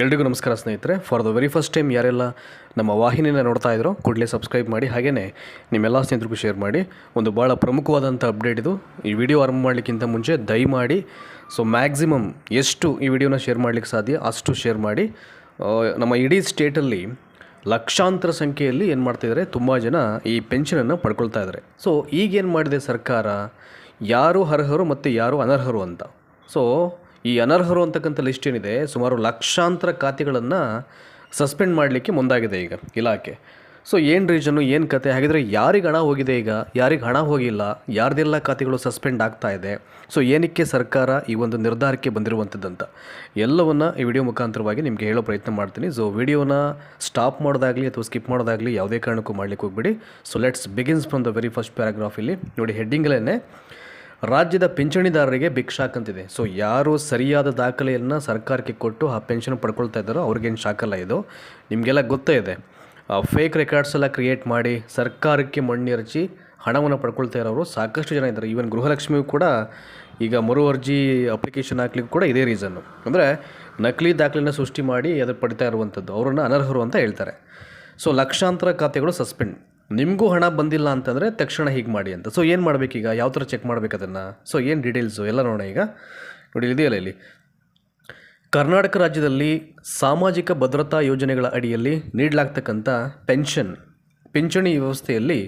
ಎಲ್ರಿಗೂ ನಮಸ್ಕಾರ ಸ್ನೇಹಿತರೆ. For the very first time ಯಾರೆಲ್ಲ ನಮ್ಮ ವಾಹಿನಿನ ನೋಡ್ತಾ ಇದ್ರೋ ಕೂಡಲೇ ಸಬ್ಸ್ಕ್ರೈಬ್ ಮಾಡಿ, ಹಾಗೆಯೇ ನಿಮ್ಮೆಲ್ಲ ಸ್ನೇಹಿತರಿಗೂ ಶೇರ್ ಮಾಡಿ. ಒಂದು ಭಾಳ ಪ್ರಮುಖವಾದಂಥ ಅಪ್ಡೇಟ್ ಇದು. ಈ ವಿಡಿಯೋ ಆರಂಭ ಮಾಡಲಿಕ್ಕಿಂತ ಮುಂಚೆ ದಯಮಾಡಿ ಮ್ಯಾಕ್ಸಿಮಮ್ ಎಷ್ಟು ಈ ವಿಡಿಯೋನ ಶೇರ್ ಮಾಡಲಿಕ್ಕೆ ಸಾಧ್ಯ ಅಷ್ಟು ಶೇರ್ ಮಾಡಿ. ನಮ್ಮ ಇಡೀ ಸ್ಟೇಟಲ್ಲಿ ಲಕ್ಷಾಂತರ ಸಂಖ್ಯೆಯಲ್ಲಿ ಏನು ಮಾಡ್ತಾಯಿದ್ದಾರೆ, ತುಂಬ ಜನ ಈ ಪೆನ್ಷನನ್ನು ಪಡ್ಕೊಳ್ತಾ ಇದ್ದಾರೆ. ಸೊ ಈಗೇನು ಮಾಡಿದೆ ಸರ್ಕಾರ, ಯಾರು ಅರ್ಹರು ಮತ್ತು ಯಾರು ಅನರ್ಹರು ಅಂತ. ಸೊ ಈ ಅನರ್ಹರು ಅಂತಕ್ಕಂಥ ಲಿಸ್ಟ್ ಏನಿದೆ, ಸುಮಾರು ಲಕ್ಷಾಂತರ ಖಾತೆಗಳನ್ನು ಸಸ್ಪೆಂಡ್ ಮಾಡಲಿಕ್ಕೆ ಮುಂದಾಗಿದೆ ಈಗ ಇಲಾಖೆ. ಸೊ ಏನು ರೀಸನ್ನು, ಏನು ಕತೆ, ಹಾಗಿದ್ರೆ ಯಾರಿಗೆ ಹಣ ಹೋಗಿದೆ, ಈಗ ಯಾರಿಗೆ ಹಣ ಹೋಗಿಲ್ಲ, ಯಾರ್ದೆಲ್ಲ ಖಾತೆಗಳು ಸಸ್ಪೆಂಡ್ ಆಗ್ತಾ ಇದೆ, ಸೊ ಏನಕ್ಕೆ ಸರ್ಕಾರ ಈ ಒಂದು ನಿರ್ಧಾರಕ್ಕೆ ಬಂದಿರುವಂಥದ್ದಂತ ಎಲ್ಲವನ್ನು ಈ ವಿಡಿಯೋ ಮುಖಾಂತರವಾಗಿ ನಿಮಗೆ ಹೇಳೋ ಪ್ರಯತ್ನ ಮಾಡ್ತೀನಿ. ಸೊ ವಿಡಿಯೋನ ಸ್ಟಾಪ್ ಮಾಡೋದಾಗಲಿ ಅಥವಾ ಸ್ಕಿಪ್ ಮಾಡೋದಾಗಲಿ ಯಾವುದೇ ಕಾರಣಕ್ಕೂ ಮಾಡಲಿಕ್ಕೆ ಹೋಗ್ಬಿಡಿ. So let's begins from the very first paragraph. ಇಲ್ಲಿ ನೋಡಿ, ಹೆಡ್ಡಿಂಗಲ್ಲೇ ರಾಜ್ಯದ ಪಿಂಚಣಿದಾರರಿಗೆ ಬಿಗ್ ಶಾಕ್ ಅಂತಿದೆ. ಸೊ ಯಾರು ಸರಿಯಾದ ದಾಖಲೆಯನ್ನು ಸರ್ಕಾರಕ್ಕೆ ಕೊಟ್ಟು ಆ ಪೆನ್ಷನ್ ಪಡ್ಕೊಳ್ತಾ ಇದ್ದಾರೋ ಅವ್ರಿಗೇನು ಶಾಕಲ್ಲ ಇದು. ನಿಮಗೆಲ್ಲ ಗೊತ್ತೇ ಇದೆ, ಫೇಕ್ ರೆಕಾರ್ಡ್ಸ್ ಎಲ್ಲ ಕ್ರಿಯೇಟ್ ಮಾಡಿ ಸರ್ಕಾರಕ್ಕೆ ಮಣ್ಣೆರಚಿ ಹಣವನ್ನು ಪಡ್ಕೊಳ್ತಾ ಇರೋರು ಸಾಕಷ್ಟು ಜನ ಇದ್ದಾರೆ. ಈವನ್ ಗೃಹಲಕ್ಷ್ಮಿಗೂ ಕೂಡ ಈಗ ಮರು ಅರ್ಜಿ ಅಪ್ಲಿಕೇಶನ್ ಹಾಕ್ಲಿಕ್ಕೆ ಕೂಡ ಇದೇ ರೀಸನ್ನು, ಅಂದರೆ ನಕಲಿ ದಾಖಲೆಯನ್ನು ಸೃಷ್ಟಿ ಮಾಡಿ ಅದನ್ನು ಪಡಿತಾ ಇರುವಂಥದ್ದು, ಅವರನ್ನು ಅನರ್ಹರು ಅಂತ ಹೇಳ್ತಾರೆ. ಸೊ ಲಕ್ಷಾಂತರ ಖಾತೆಗಳು ಸಸ್ಪೆಂಡ್. ನಿಮಗೂ ಹಣ ಬಂದಿಲ್ಲ ಅಂತಂದರೆ ತಕ್ಷಣ ಹೀಗೆ ಮಾಡಿ ಅಂತ. ಸೊ ಏನು ಮಾಡಬೇಕೀಗ, ಯಾವ ಥರ ಚೆಕ್ ಮಾಡಬೇಕು ಅದನ್ನು, ಸೊ ಏನು ಡೀಟೇಲ್ಸು ಎಲ್ಲ ನೋಡೋಣ ಈಗ. ನೋಡಿ, ಇದೆಯಲ್ಲ ಇಲ್ಲಿ, ಕರ್ನಾಟಕ ರಾಜ್ಯದಲ್ಲಿ ಸಾಮಾಜಿಕ ಭದ್ರತಾ ಯೋಜನೆಗಳ ಅಡಿಯಲ್ಲಿ ನೀಡಲಾಗ್ತಕ್ಕಂಥ ಪಿಂಚಣಿ ವ್ಯವಸ್ಥೆಯಲ್ಲಿ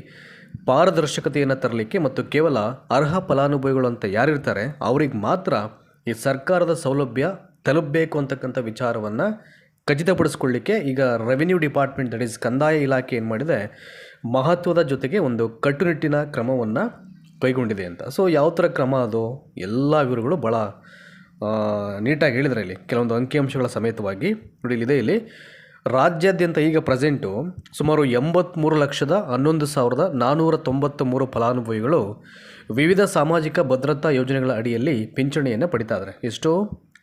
ಪಾರದರ್ಶಕತೆಯನ್ನು ತರಲಿಕ್ಕೆ ಮತ್ತು ಕೇವಲ ಅರ್ಹ ಫಲಾನುಭವಿಗಳು ಅಂತ ಯಾರಿರ್ತಾರೆ ಅವ್ರಿಗೆ ಮಾತ್ರ ಈ ಸರ್ಕಾರದ ಸೌಲಭ್ಯ ತಲುಪಬೇಕು ಅಂತಕ್ಕಂಥ ವಿಚಾರವನ್ನು ಖಚಿತಪಡಿಸ್ಕೊಳ್ಳಿಕ್ಕೆ ಈಗ ರೆವಿನ್ಯೂ ಡಿಪಾರ್ಟ್ಮೆಂಟ್, ದಟ್ ಈಸ್ ಕಂದಾಯ ಇಲಾಖೆ ಏನು ಮಾಡಿದೆ, ಮಹತ್ವದ ಜೊತೆಗೆ ಒಂದು ಕಟ್ಟುನಿಟ್ಟಿನ ಕ್ರಮವನ್ನು ಕೈಗೊಂಡಿದೆ ಅಂತ. ಸೊ ಯಾವ ಥರ ಕ್ರಮ ಅದು, ಎಲ್ಲ ವಿವರಗಳು ಭಾಳ ನೀಟಾಗಿ ಹೇಳಿದರೆ ಇಲ್ಲಿ ಕೆಲವೊಂದು ಅಂಕಿಅಂಶಗಳ ಸಮೇತವಾಗಿ. ನೋಡಿ, ಇಲ್ಲಿದೆ ಇಲ್ಲಿ, ರಾಜ್ಯಾದ್ಯಂತ ಈಗ ಪ್ರೆಸೆಂಟು ಸುಮಾರು 83,11,493 ಫಲಾನುಭವಿಗಳು ವಿವಿಧ ಸಾಮಾಜಿಕ ಭದ್ರತಾ ಯೋಜನೆಗಳ ಅಡಿಯಲ್ಲಿ ಪಿಂಚಣಿಯನ್ನು ಪಡಿತಾ ಇದ್ದಾರೆ. ಎಷ್ಟು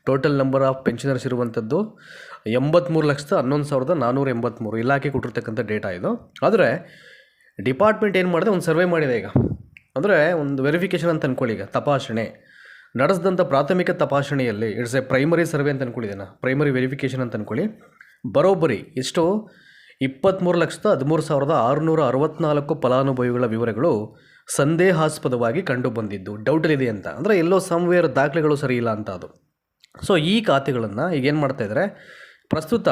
ಟೋಟಲ್ ನಂಬರ್ ಆಫ್ ಪೆನ್ಷನರ್ಸ್ ಇರುವಂಥದ್ದು 83,11,483 ಇಲಾಖೆ ಕೊಟ್ಟಿರ್ತಕ್ಕಂಥ ಡೇಟಾ ಇದು. ಆದರೆ ಡಿಪಾರ್ಟ್ಮೆಂಟ್ ಏನು ಮಾಡಿದೆ, ಒಂದು ಸರ್ವೆ ಮಾಡಿದೆ ಈಗ, ಅಂದರೆ ಒಂದು ವೆರಿಫಿಕೇಷನ್ ಅಂತ ಅಂದ್ಕೊಳ್ಳಿ. ಈಗ ತಪಾಸಣೆ ನಡೆಸಿದಂಥ ಪ್ರಾಥಮಿಕ ತಪಾಸಣೆಯಲ್ಲಿ ಇಟ್ಸ್ ಎ ಪ್ರೈಮರಿ ಸರ್ವೆ ಅಂತ ಅಂದ್ಕೊಂಡಿದ್ದೇನೆ, ಪ್ರೈಮರಿ ವೆರಿಫಿಕೇಷನ್ ಅಂತ ಅಂದ್ಕೊಳ್ಳಿ. ಬರೋಬ್ಬರಿ ಎಷ್ಟು 23,13,664 ಫಲಾನುಭವಿಗಳ ವಿವರಗಳು ಸಂದೇಹಾಸ್ಪದವಾಗಿ ಕಂಡು ಬಂದಿದ್ದು, ಡೌಟಲ್ಲಿದೆ ಅಂತ, ಅಂದರೆ ಎಲ್ಲೋ ಸಮ್ವೇರ್ ದಾಖಲೆಗಳು ಸರಿ ಇಲ್ಲ ಅಂತ ಅದು. ಸೊ ಈ ಖಾತೆಗಳನ್ನು ಈಗೇನು ಮಾಡ್ತಾಯಿದ್ದಾರೆ, ಪ್ರಸ್ತುತ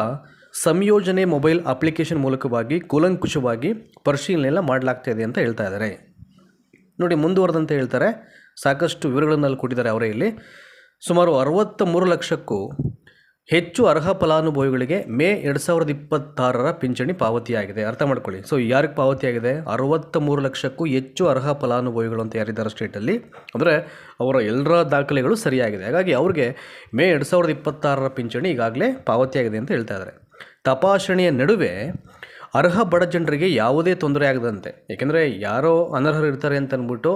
ಸಂಯೋಜನೆ ಮೊಬೈಲ್ ಅಪ್ಲಿಕೇಶನ್ ಮೂಲಕವಾಗಿ ಕೂಲಂಕುಷವಾಗಿ ಪರಿಶೀಲನೆ ಮಾಡಲಾಗ್ತಾ ಇದೆ ಅಂತ ಹೇಳ್ತಾ ಇದ್ದಾರೆ. ನೋಡಿ, ಮುಂದುವರೆದಂತೆ ಹೇಳ್ತಾರೆ, ಸಾಕಷ್ಟು ವಿವರಗಳನ್ನಲ್ಲಿ ಕೊಟ್ಟಿದ್ದಾರೆ ಅವರೇ ಇಲ್ಲಿ. ಸುಮಾರು 63 ಲಕ್ಷಕ್ಕೂ ಹೆಚ್ಚು ಅರ್ಹ ಫಲಾನುಭವಿಗಳಿಗೆ ಮೇ 2026 ಪಿಂಚಣಿ ಪಾವತಿಯಾಗಿದೆ. ಅರ್ಥ ಮಾಡ್ಕೊಳ್ಳಿ. ಸೊ ಯಾರಿಗೆ ಪಾವತಿಯಾಗಿದೆ, 63 ಲಕ್ಷಕ್ಕೂ ಹೆಚ್ಚು ಅರ್ಹ ಫಲಾನುಭವಿಗಳು ಅಂತ ಯಾರಿದ್ದಾರೆ ಸ್ಟೇಟಲ್ಲಿ, ಅಂದರೆ ಅವರ ಎಲ್ಲರ ದಾಖಲೆಗಳು ಸರಿಯಾಗಿದೆ. ಹಾಗಾಗಿ ಅವ್ರಿಗೆ ಮೇ 2026 ಪಿಂಚಣಿ ಈಗಾಗಲೇ ಪಾವತಿಯಾಗಿದೆ ಅಂತ ಹೇಳ್ತಾ ಇದ್ದಾರೆ. ತಪಾಸಣೆಯ ನಡುವೆ ಅರ್ಹ ಬಡ ಜನರಿಗೆ ಯಾವುದೇ ತೊಂದರೆ ಆಗದಂತೆ, ಏಕೆಂದರೆ ಯಾರೋ ಅನರ್ಹರು ಇರ್ತಾರೆ ಅಂತ ಅಂದ್ಬಿಟ್ಟು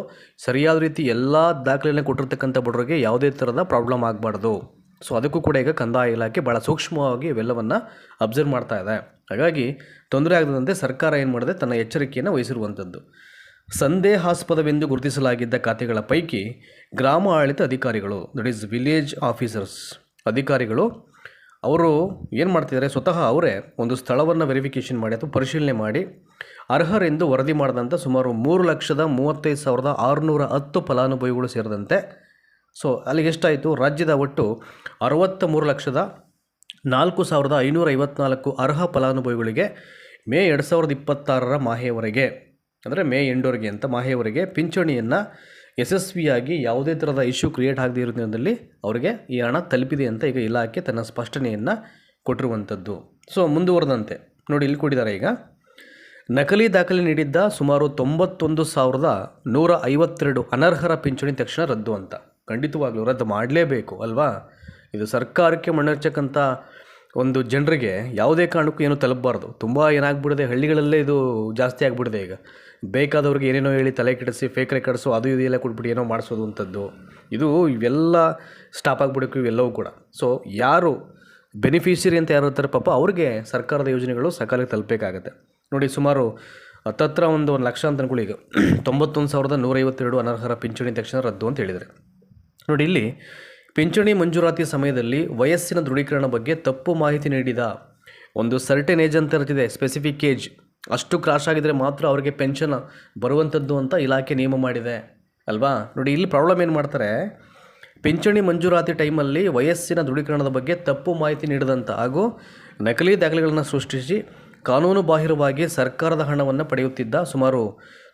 ಸರಿಯಾದ ರೀತಿ ಎಲ್ಲ ದಾಖಲೆಯನ್ನು ಕೊಟ್ಟಿರ್ತಕ್ಕಂಥ ಬಡವರಿಗೆ ಯಾವುದೇ ಥರದ ಪ್ರಾಬ್ಲಮ್ ಆಗಬಾರ್ದು. ಸೊ ಅದಕ್ಕೂ ಕೂಡ ಈಗ ಕಂದಾಯ ಇಲಾಖೆ ಭಾಳ ಸೂಕ್ಷ್ಮವಾಗಿ ಇವೆಲ್ಲವನ್ನು ಅಬ್ಸರ್ವ್ ಮಾಡ್ತಾ ಇದೆ. ಹಾಗಾಗಿ ತೊಂದರೆ ಆಗದಂತೆ ಸರ್ಕಾರ ಏನು ಮಾಡಿದೆ, ತನ್ನ ಎಚ್ಚರಿಕೆಯನ್ನು ವಹಿಸಿರುವಂಥದ್ದು. ಸಂದೇಹಾಸ್ಪದವೆಂದು ಗುರುತಿಸಲಾಗಿದ್ದ ಖಾತೆಗಳ ಪೈಕಿ ಗ್ರಾಮ ಆಡಳಿತ ಅಧಿಕಾರಿಗಳು, ದಟ್ ಈಸ್ ವಿಲೇಜ್ ಆಫೀಸರ್ಸ್ ಅಧಿಕಾರಿಗಳು, ಅವರು ಏನು ಮಾಡ್ತಿದ್ದಾರೆ, ಸ್ವತಃ ಅವರೇ ಒಂದು ಸ್ಥಳವನ್ನು ವೆರಿಫಿಕೇಷನ್ ಮಾಡಿ ಅಥವಾ ಪರಿಶೀಲನೆ ಮಾಡಿ ಅರ್ಹರೆಂದು ವರದಿ ಮಾಡಿದಂಥ ಸುಮಾರು 3,35,610 ಫಲಾನುಭವಿಗಳು ಸೇರಿದಂತೆ, ಸೊ ಅಲ್ಲಿಗೆ ಎಷ್ಟಾಯಿತು, ರಾಜ್ಯದ ಒಟ್ಟು 63,04,554 ಅರ್ಹ ಫಲಾನುಭವಿಗಳಿಗೆ ಮೇ 2026 ಮಾಹೆಯವರೆಗೆ, ಅಂದರೆ ಮೇ ಎಂಡವರೆಗೆ ಅಂತ ಮಾಹೆಯವರೆಗೆ ಪಿಂಚಣಿಯನ್ನು ಯಶಸ್ವಿಯಾಗಿ ಯಾವುದೇ ಥರದ ಇಶ್ಯೂ ಕ್ರಿಯೇಟ್ ಆಗದೇ ಇರೋದ್ರಲ್ಲಿ ಅವರಿಗೆ ಈ ಹಣ ತಲುಪಿದೆ ಅಂತ ಈಗ ಇಲಾಖೆ ತನ್ನ ಸ್ಪಷ್ಟನೆಯನ್ನು ಕೊಟ್ಟಿರುವಂಥದ್ದು. ಸೊ ಮುಂದುವರೆದಂತೆ ನೋಡಿ, ಇಲ್ಲಿ ಕೊಟ್ಟಿದ್ದಾರೆ ಈಗ, ನಕಲಿ ದಾಖಲೆ ನೀಡಿದ್ದ ಸುಮಾರು 91,152 ಅನರ್ಹರ ಪಿಂಚಣಿ ತಕ್ಷಣ ರದ್ದು ಅಂತ. ಖಂಡಿತವಾಗ್ಲೂ ರದ್ದು ಮಾಡಲೇಬೇಕು ಅಲ್ವಾ. ಇದು ಸರ್ಕಾರಕ್ಕೆ ಮಣ್ಣೆರಚಕ್ಕಂಥ ಒಂದು ಜನರಿಗೆ ಯಾವುದೇ ಕಾರಣಕ್ಕೂ ಏನೂ ತಲುಪಬಾರ್ದು. ತುಂಬ ಏನಾಗ್ಬಿಡಿದೆ, ಹಳ್ಳಿಗಳಲ್ಲೇ ಇದು ಜಾಸ್ತಿ ಆಗಿಬಿಡಿದೆ. ಈಗ ಬೇಕಾದವ್ರಿಗೆ ಏನೇನೋ ಹೇಳಿ ತಲೆ ಕೆಡಿಸಿ ಫೇಕ್ ರೆಕಾರ್ಡ್ಸು ಅದು ಇದು ಎಲ್ಲ ಕೊಟ್ಬಿಟ್ಟು ಏನೋ ಮಾಡಿಸೋದು ಅಂಥದ್ದು, ಇವೆಲ್ಲ ಸ್ಟಾಪ್ ಆಗಿಬಿಡಬೇಕು ಇವೆಲ್ಲವೂ ಕೂಡ. ಸೊ ಯಾರು ಬೆನಿಫಿಷರಿ ಅಂತ ಯಾರು ಇರ್ತಾರೆ ಪಾಪ, ಅವ್ರಿಗೆ ಸರ್ಕಾರದ ಯೋಜನೆಗಳು ಸಕಾಲಕ್ಕೆ ತಲುಪಬೇಕಾಗತ್ತೆ. ನೋಡಿ, ಸುಮಾರು ಹತ್ತತ್ರ ಒಂದು ಲಕ್ಷ ಅಂತ ಅಂದ್ಕೊಳ್ಳಿ. ಈಗ 91,152 ಅನರ್ಹರ ಪಿಂಚಣಿ ತಕ್ಷಣ ರದ್ದು ಅಂತ ಹೇಳಿದರೆ, ನೋಡಿ ಇಲ್ಲಿ ಪಿಂಚಣಿ ಮಂಜೂರಾತಿ ಸಮಯದಲ್ಲಿ ವಯಸ್ಸಿನ ದೃಢೀಕರಣ ಬಗ್ಗೆ ತಪ್ಪು ಮಾಹಿತಿ ನೀಡಿದ. ಒಂದು ಸರ್ಟೆನ್ ಏಜ್ ಅಂತ ಇರ್ತಿದೆ, ಸ್ಪೆಸಿಫಿಕ್ ಏಜ್, ಅಷ್ಟು ಕ್ರಾಶ್ ಆಗಿದರೆ ಮಾತ್ರ ಅವರಿಗೆ ಪೆನ್ಷನ್ ಬರುವಂಥದ್ದು ಅಂತ ಇಲಾಖೆ ನಿಯಮ ಮಾಡಿದೆ ಅಲ್ವಾ. ನೋಡಿ ಇಲ್ಲಿ ಪ್ರಾಬ್ಲಮ್ ಏನು ಮಾಡ್ತಾರೆ, ಪಿಂಚಣಿ ಮಂಜೂರಾತಿ ಟೈಮಲ್ಲಿ ವಯಸ್ಸಿನ ದೃಢೀಕರಣದ ಬಗ್ಗೆ ತಪ್ಪು ಮಾಹಿತಿ ನೀಡಿದಂಥ ಹಾಗೂ ನಕಲಿ ದಾಖಲೆಗಳನ್ನು ಸೃಷ್ಟಿಸಿ ಕಾನೂನು ಬಾಹಿರವಾಗಿ ಸರ್ಕಾರದ ಹಣವನ್ನು ಪಡೆಯುತ್ತಿದ್ದ ಸುಮಾರು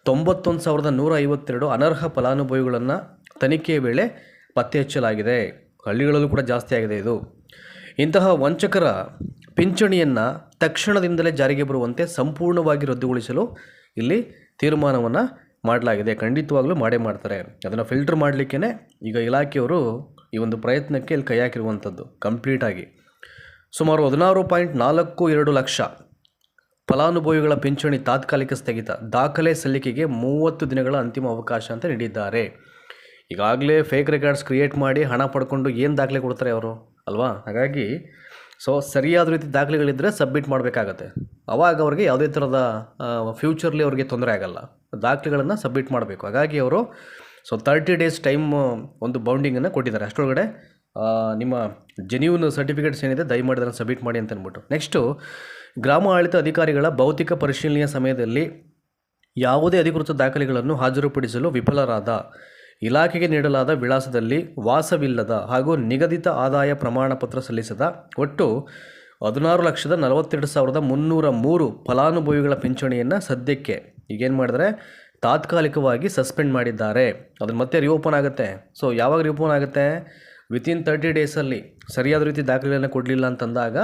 91,152 ಅನರ್ಹ ಫಲಾನುಭವಿಗಳನ್ನು ತನಿಖೆಯ ವೇಳೆ ಪತ್ತೆ ಹಚ್ಚಲಾಗಿದೆ. ಹಳ್ಳಿಗಳಲ್ಲೂ ಕೂಡ ಜಾಸ್ತಿ ಆಗಿದೆ ಇದು. ಇಂತಹ ವಂಚಕರ ಪಿಂಚಣಿಯನ್ನು ತಕ್ಷಣದಿಂದಲೇ ಜಾರಿಗೆ ಬರುವಂತೆ ಸಂಪೂರ್ಣವಾಗಿ ರದ್ದುಗೊಳಿಸಲು ಇಲ್ಲಿ ತೀರ್ಮಾನವನ್ನು ಮಾಡಲಾಗಿದೆ. ಖಂಡಿತವಾಗ್ಲೂ ಮಾಡೇ ಮಾಡ್ತಾರೆ. ಅದನ್ನು ಫಿಲ್ಟರ್ ಮಾಡಲಿಕ್ಕೇ ಈಗ ಇಲಾಖೆಯವರು ಈ ಒಂದು ಪ್ರಯತ್ನಕ್ಕೆ ಇಲ್ಲಿ ಕೈ ಹಾಕಿರುವಂಥದ್ದು ಕಂಪ್ಲೀಟಾಗಿ. ಸುಮಾರು 16.42 ಲಕ್ಷ ಫಲಾನುಭವಿಗಳ ಪಿಂಚಣಿ ತಾತ್ಕಾಲಿಕ ಸ್ಥಗಿತ, ದಾಖಲೆ ಸಲ್ಲಿಕೆಗೆ 30 ದಿನಗಳ ಅಂತಿಮ ಅವಕಾಶ ಅಂತ ನೀಡಿದ್ದಾರೆ. ಈಗಾಗಲೇ ಫೇಕ್ ರೆಕಾರ್ಡ್ಸ್ ಕ್ರಿಯೇಟ್ ಮಾಡಿ ಹಣ ಪಡ್ಕೊಂಡು ಏನು ದಾಖಲೆ ಕೊಡ್ತಾರೆ ಅವರು ಅಲ್ವಾ. ಹಾಗಾಗಿ ಸರಿಯಾದ ರೀತಿ ದಾಖಲೆಗಳಿದ್ದರೆ ಸಬ್ಮಿಟ್ ಮಾಡಬೇಕಾಗತ್ತೆ. ಆವಾಗ ಅವ್ರಿಗೆ ಯಾವುದೇ ಥರದ ಫ್ಯೂಚರ್ಲಿ ಅವ್ರಿಗೆ ತೊಂದರೆ ಆಗಲ್ಲ. ದಾಖಲೆಗಳನ್ನು ಸಬ್ಮಿಟ್ ಮಾಡಬೇಕು. ಹಾಗಾಗಿ ಅವರು 30 ಡೇಸ್ ಟೈಮ್ ಒಂದು ಬೌಂಡಿಂಗನ್ನು ಕೊಟ್ಟಿದ್ದಾರೆ. ಅಷ್ಟರೊಳಗಡೆ ನಿಮ್ಮ ಜೆನ್ಯೂನ್ ಸರ್ಟಿಫಿಕೇಟ್ಸ್ ಏನಿದೆ ದಯಮಾಡಿ ಅದನ್ನು ಸಬ್ಮಿಟ್ ಮಾಡಿ ಅಂತ ಅಂದ್ಬಿಟ್ಟು. ನೆಕ್ಸ್ಟು, ಗ್ರಾಮ ಆಡಳಿತ ಅಧಿಕಾರಿಗಳ ಭೌತಿಕ ಪರಿಶೀಲನೆಯ ಸಮಯದಲ್ಲಿ ಯಾವುದೇ ಅಧಿಕೃತ ದಾಖಲೆಗಳನ್ನು ಹಾಜರುಪಡಿಸಲು ವಿಫಲರಾದ, ಇಲಾಖೆಗೆ ನೀಡಲಾದ ವಿಳಾಸದಲ್ಲಿ ವಾಸವಿಲ್ಲದ ಹಾಗೂ ನಿಗದಿತ ಆದಾಯ ಪ್ರಮಾಣ ಪತ್ರ ಸಲ್ಲಿಸದ ಒಟ್ಟು 16,42,303 ಫಲಾನುಭವಿಗಳ ಪಿಂಚಣಿಯನ್ನು ಸದ್ಯಕ್ಕೆ ಈಗೇನು ಮಾಡಿದರೆ ತಾತ್ಕಾಲಿಕವಾಗಿ ಸಸ್ಪೆಂಡ್ ಮಾಡಿದ್ದಾರೆ. ಅದನ್ನು ಮತ್ತೆ ರಿಓಪನ್ ಆಗುತ್ತೆ. ಯಾವಾಗ ರಿಓಪನ್ ಆಗುತ್ತೆ? ವಿತಿನ್ 30 ಡೇಸಲ್ಲಿ ಸರಿಯಾದ ರೀತಿ ದಾಖಲೆಗಳನ್ನು ಕೊಡಲಿಲ್ಲ ಅಂತಂದಾಗ,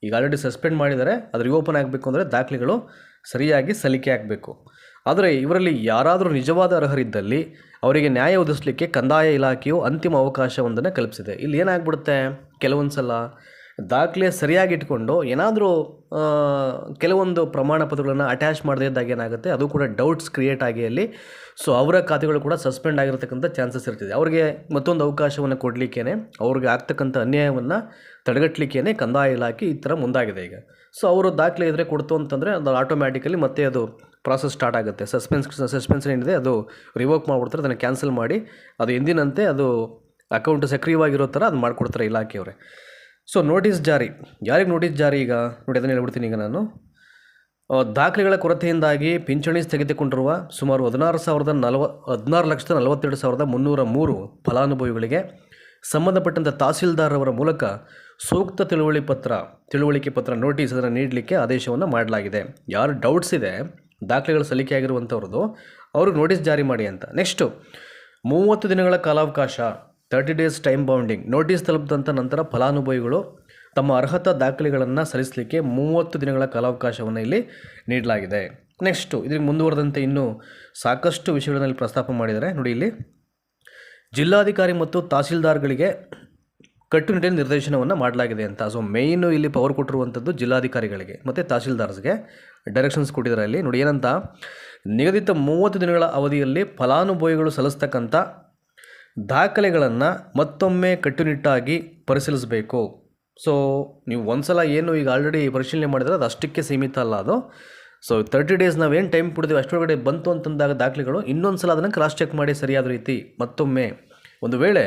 ಈಗ ಆಲ್ರೆಡಿ ಸಸ್ಪೆಂಡ್ ಮಾಡಿದರೆ ಅದು ರಿಓಪನ್ ಆಗಬೇಕು ಅಂದರೆ ದಾಖಲೆಗಳು ಸರಿಯಾಗಿ ಸಲ್ಲಿಕೆ ಆಗಬೇಕು. ಆದರೆ ಇವರಲ್ಲಿ ಯಾರಾದರೂ ನಿಜವಾದ ಅರ್ಹರಿದ್ದಲ್ಲಿ ಅವರಿಗೆ ನ್ಯಾಯ ಒದಗಿಸಲಿಕ್ಕೆ ಕಂದಾಯ ಇಲಾಖೆಯು ಅಂತಿಮ ಅವಕಾಶವೊಂದನ್ನು ಕಲ್ಪಿಸಿದೆ. ಇಲ್ಲಿ ಏನಾಗ್ಬಿಡುತ್ತೆ, ಕೆಲವೊಂದು ಸಲ ದಾಖಲೆ ಸರಿಯಾಗಿ ಇಟ್ಕೊಂಡು ಏನಾದರೂ ಕೆಲವೊಂದು ಪ್ರಮಾಣ ಪತ್ರಗಳನ್ನು ಅಟ್ಯಾಚ್ ಮಾಡದೇ ಇದ್ದಾಗ ಏನಾಗುತ್ತೆ, ಅದು ಕೂಡ ಡೌಟ್ಸ್ ಕ್ರಿಯೇಟ್ ಆಗಿ ಅಲ್ಲಿ ಅವರ ಖಾತೆಗಳು ಕೂಡ ಸಸ್ಪೆಂಡ್ ಆಗಿರತಕ್ಕಂಥ ಚಾನ್ಸಸ್ ಇರ್ತಿದೆ. ಅವರಿಗೆ ಮತ್ತೊಂದು ಅವಕಾಶವನ್ನು ಕೊಡಲಿಕ್ಕೇ, ಅವ್ರಿಗೆ ಆಗ್ತಕ್ಕಂಥ ಅನ್ಯಾಯವನ್ನು ತಡೆಗಟ್ಟಲಿಕ್ಕೇ ಕಂದಾಯ ಇಲಾಖೆ ಈ ಥರ ಮುಂದಾಗಿದೆ ಈಗ. ಅವರು ದಾಖಲೆ ಇದ್ದರೆ ಕೊಡ್ತು ಅಂತಂದರೆ ಅದು ಆಟೋಮ್ಯಾಟಿಕಲಿ ಮತ್ತೆ ಅದು ಪ್ರಾಸೆಸ್ ಸ್ಟಾರ್ಟ್ ಆಗುತ್ತೆ. ಸಸ್ಪೆನ್ಸ್ ಏನಿದೆ ಅದು ರಿವೋಕ್ ಮಾಡಿಬಿಡ್ತಾರೆ, ಅದನ್ನು ಕ್ಯಾನ್ಸಲ್ ಮಾಡಿ ಅದು ಎಂದಿನಂತೆ ಅದು ಅಕೌಂಟ್ ಸಕ್ರಿಯವಾಗಿರೋ ಥರ ಅದು ಮಾಡಿಕೊಡ್ತಾರೆ ಇಲಾಖೆಯವರೇ. ನೋಟಿಸ್ ಜಾರಿ, ಯಾರಿಗೆ ನೋಟಿಸ್ ಜಾರಿ? ಈಗ ನೋಡಿ ಅದನ್ನು ಹೇಳ್ಬಿಡ್ತೀನಿ. ಈಗ ನಾನು ದಾಖಲೆಗಳ ಕೊರತೆಯಿಂದಾಗಿ ಪಿಂಚಣಿ ಸ್ಥಗಿತಗೊಂಡಿರುವ ಸುಮಾರು 16,42,303 ಫಲಾನುಭವಿಗಳಿಗೆ ಸಂಬಂಧಪಟ್ಟಂಥ ತಹಸೀಲ್ದಾರ್ ಅವರ ಮೂಲಕ ಸೂಕ್ತ ತಿಳುವಳಿಕೆ ಪತ್ರ ನೋಟಿಸ್ ಅದನ್ನು ನೀಡಲಿಕ್ಕೆ ಆದೇಶವನ್ನು ಮಾಡಲಾಗಿದೆ. ಯಾರು ಡೌಟ್ಸ್ ಇದೆ ದಾಖಲೆಗಳು ಸಲ್ಲಿಕೆ ಆಗಿರುವಂಥವ್ರದ್ದು ಅವ್ರಿಗೆ ನೋಟಿಸ್ ಜಾರಿ ಮಾಡಿ ಅಂತ. ನೆಕ್ಸ್ಟು, 30 ದಿನಗಳ ಕಾಲಾವಕಾಶ, 30 ಡೇಸ್ ಟೈಮ್ ಬೌಂಡಿಂಗ್. ನೋಟಿಸ್ ತಲುಪಿದಂಥ ನಂತರ ಫಲಾನುಭವಿಗಳು ತಮ್ಮ ಅರ್ಹತಾ ದಾಖಲೆಗಳನ್ನು ಸಲ್ಲಿಸಲಿಕ್ಕೆ 30 ದಿನಗಳ ಕಾಲಾವಕಾಶವನ್ನು ಇಲ್ಲಿ ನೀಡಲಾಗಿದೆ. ನೆಕ್ಸ್ಟು, ಇದಕ್ಕೆ ಮುಂದುವರೆದಂತೆ ಇನ್ನೂ ಸಾಕಷ್ಟು ವಿಷಯಗಳಲ್ಲಿ ಪ್ರಸ್ತಾಪ ಮಾಡಿದ್ದಾರೆ. ನೋಡಿ, ಇಲ್ಲಿ ಜಿಲ್ಲಾಧಿಕಾರಿ ಮತ್ತು ತಹಸೀಲ್ದಾರ್ಗಳಿಗೆ ಕಟ್ಟುನಿಟ್ಟಿನ ನಿರ್ದೇಶನವನ್ನು ಮಾಡಲಾಗಿದೆ ಅಂತ. ಮೇಯ್ನು ಇಲ್ಲಿ ಪವರ್ ಕೊಟ್ಟಿರುವಂಥದ್ದು ಜಿಲ್ಲಾಧಿಕಾರಿಗಳಿಗೆ ಮತ್ತು ತಹಸೀಲ್ದಾರ್ಸ್ಗೆ ಡೈರೆಕ್ಷನ್ಸ್ ಕೊಟ್ಟಿದ್ದಾರೆ. ಇಲ್ಲಿ ನೋಡಿ ಏನಂತ, ನಿಗದಿತ 30 ದಿನಗಳ ಅವಧಿಯಲ್ಲಿ ಫಲಾನುಭವಿಗಳು ಸಲ್ಲಿಸ್ತಕ್ಕಂಥ ದಾಖಲೆಗಳನ್ನು ಮತ್ತೊಮ್ಮೆ ಕಟ್ಟುನಿಟ್ಟಾಗಿ ಪರಿಶೀಲಿಸಬೇಕು. ನೀವು ಒಂದು ಸಲ ಏನು ಈಗ ಆಲ್ರೆಡಿ ಪರಿಶೀಲನೆ ಮಾಡಿದರೆ ಅದು ಅಷ್ಟಕ್ಕೆ ಸೀಮಿತ ಅಲ್ಲ ಅದು. 30 ಡೇಸ್ ನಾವೇನು ಟೈಮ್ ಕೊಡ್ತೀವಿ ಅಷ್ಟರೊಳಗಡೆ ಬಂತು ಅಂತಂದಾಗ ದಾಖಲೆಗಳು ಇನ್ನೊಂದು ಸಲ ಅದನ್ನು ಕ್ರಾಸ್ ಚೆಕ್ ಮಾಡಿ ಸರಿಯಾದ ರೀತಿ ಮತ್ತೊಮ್ಮೆ, ಒಂದು ವೇಳೆ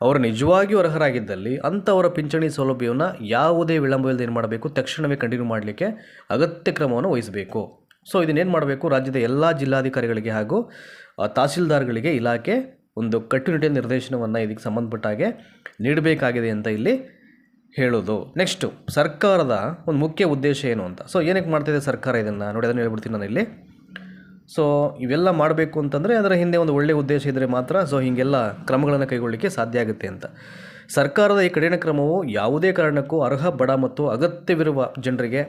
ಅವರು ನಿಜವಾಗಿಯೂ ಅರ್ಹರಾಗಿದ್ದಲ್ಲಿ ಅಂಥವರ ಪಿಂಚಣಿ ಸೌಲಭ್ಯವನ್ನು ಯಾವುದೇ ವಿಳಂಬವಿಲ್ಲದೆ ಏನು ಮಾಡಬೇಕು, ತಕ್ಷಣವೇ ಕಂಟಿನ್ಯೂ ಮಾಡಲಿಕ್ಕೆ ಅಗತ್ಯ ಕ್ರಮವನ್ನು ವಹಿಸಬೇಕು. ಇದನ್ನೇನು ಮಾಡಬೇಕು, ರಾಜ್ಯದ ಎಲ್ಲ ಜಿಲ್ಲಾಧಿಕಾರಿಗಳಿಗೆ ಹಾಗೂ ತಹಸೀಲ್ದಾರ್ಗಳಿಗೆ ಇಲಾಖೆ ಒಂದು ಕಟ್ಟುನಿಟ್ಟಿನ ನಿರ್ದೇಶನವನ್ನು ಇದಕ್ಕೆ ಸಂಬಂಧಪಟ್ಟ ಹಾಗೆ ನೀಡಬೇಕಾಗಿದೆ ಅಂತ ಇಲ್ಲಿ ಹೇಳೋದು. ನೆಕ್ಸ್ಟು, ಸರ್ಕಾರದ ಒಂದು ಮುಖ್ಯ ಉದ್ದೇಶ ಏನು ಅಂತ. ಏನಕ್ಕೆ ಮಾಡ್ತಾಯಿದೆ ಸರ್ಕಾರ ಇದನ್ನು ನೋಡಿ, ಅದನ್ನು ಹೇಳ್ಬಿಡ್ತೀನಿ ನಾನು ಇಲ್ಲಿ. ಇವೆಲ್ಲ ಮಾಡಬೇಕು ಅಂತಂದರೆ ಅದರ ಹಿಂದೆ ಒಂದು ಒಳ್ಳೆಯ ಉದ್ದೇಶ ಇದ್ದರೆ ಮಾತ್ರ ಹೀಗೆಲ್ಲ ಕ್ರಮಗಳನ್ನು ಕೈಗೊಳ್ಳಲಿಕ್ಕೆ ಸಾಧ್ಯ ಆಗುತ್ತೆ ಅಂತ. ಸರ್ಕಾರದ ಈ ಕಠಿಣ ಕ್ರಮವು ಯಾವುದೇ ಕಾರಣಕ್ಕೂ ಅರ್ಹ ಬಡ ಮತ್ತು ಅಗತ್ಯವಿರುವ ಜನರಿಗೆ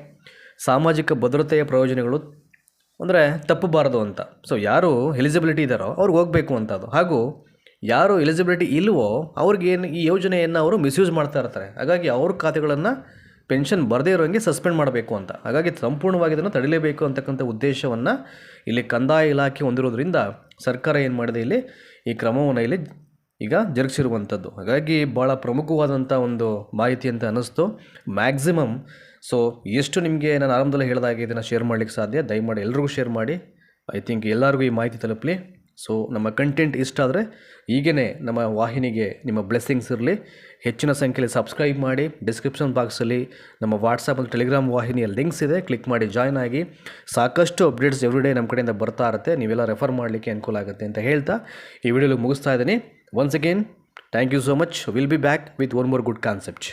ಸಾಮಾಜಿಕ ಭದ್ರತೆಯ ಪ್ರಯೋಜನಗಳು ಅಂದರೆ ತಪ್ಪಬಾರದು ಅಂತ. ಯಾರು ಎಲಿಜಿಬಿಲಿಟಿ ಇದ್ದಾರೋ ಅವ್ರಿಗೆ ಹೋಗಬೇಕು ಅಂತ ಅದು. ಹಾಗೂ ಯಾರು ಎಲಿಜಿಬಿಲಿಟಿ ಇಲ್ವೋ ಅವ್ರಿಗೇನು ಈ ಯೋಜನೆಯನ್ನು ಅವರು ಮಿಸ್ಯೂಸ್ ಮಾಡ್ತಾ ಇರ್ತಾರೆ. ಹಾಗಾಗಿ ಅವ್ರ ಖಾತೆಗಳನ್ನು ಪೆನ್ಷನ್ ಬರದೇ ಇರೋಂಗೆ ಸಸ್ಪೆಂಡ್ ಮಾಡಬೇಕು ಅಂತ. ಹಾಗಾಗಿ ಸಂಪೂರ್ಣವಾಗಿ ಇದನ್ನು ತಡಿಲೇಬೇಕು ಅಂತಕ್ಕಂಥ ಉದ್ದೇಶವನ್ನು ಇಲ್ಲಿ ಕಂದಾಯ ಇಲಾಖೆ ಹೊಂದಿರೋದ್ರಿಂದ ಸರ್ಕಾರ ಏನು ಮಾಡಿದೆ, ಇಲ್ಲಿ ಈ ಕ್ರಮವನ್ನು ಇಲ್ಲಿ ಈಗ ಜರುಗಿಸಿರುವಂಥದ್ದು. ಹಾಗಾಗಿ ಭಾಳ ಪ್ರಮುಖವಾದಂಥ ಒಂದು ಮಾಹಿತಿ ಅಂತ ಅನ್ನಿಸ್ತು. ಮ್ಯಾಕ್ಸಿಮಮ್ ಎಷ್ಟು ನಿಮಗೆ ನಾನು ಆರಂಭದಲ್ಲಿ ಹೇಳಿದಾಗೆ ಇದನ್ನು ಶೇರ್ ಮಾಡಲಿಕ್ಕೆ ಸಾಧ್ಯ, ದಯಮಾಡಿ ಎಲ್ರಿಗೂ ಶೇರ್ ಮಾಡಿ. ಐ ಥಿಂಕ್ ಎಲ್ಲರಿಗೂ ಈ ಮಾಹಿತಿ ತಲುಪಲಿ. ಸೊ ನಮ್ಮ ಕಂಟೆಂಟ್ ಇಷ್ಟ ಆದರೆ ಈಗೇ ನಮ್ಮ ವಾಹಿನಿಗೆ ನಿಮ್ಮ ಬ್ಲೆಸ್ಸಿಂಗ್ಸ್ ಇರಲಿ. ಹೆಚ್ಚಿನ ಸಂಖ್ಯೆಯಲ್ಲಿ ಸಬ್ಸ್ಕ್ರೈಬ್ ಮಾಡಿ. ಡಿಸ್ಕ್ರಿಪ್ಷನ್ ಬಾಕ್ಸಲ್ಲಿ ನಮ್ಮ ವಾಟ್ಸಪ್ ಮತ್ತು ಟೆಲಿಗ್ರಾಮ್ ವಾಹಿನಿಯ ಲಿಂಕ್ಸ್ ಇದೆ, ಕ್ಲಿಕ್ ಮಾಡಿ ಜಾಯ್ನ್ ಆಗಿ. ಸಾಕಷ್ಟು ಅಪ್ಡೇಟ್ಸ್ ಎವ್ರಿಡೇ ನಮ್ಮ ಕಡೆಯಿಂದ ಬರ್ತಾ ಇರುತ್ತೆ, ನೀವೆಲ್ಲ ರೆಫರ್ ಮಾಡಲಿಕ್ಕೆ ಅನುಕೂಲ ಆಗುತ್ತೆ ಅಂತ ಹೇಳ್ತಾ ಈ ವಿಡಿಯೋಲಿ ಮುಗಿಸ್ತಾ ಇದ್ದೀನಿ. Once again thank you so much. Will be back with one more good concept.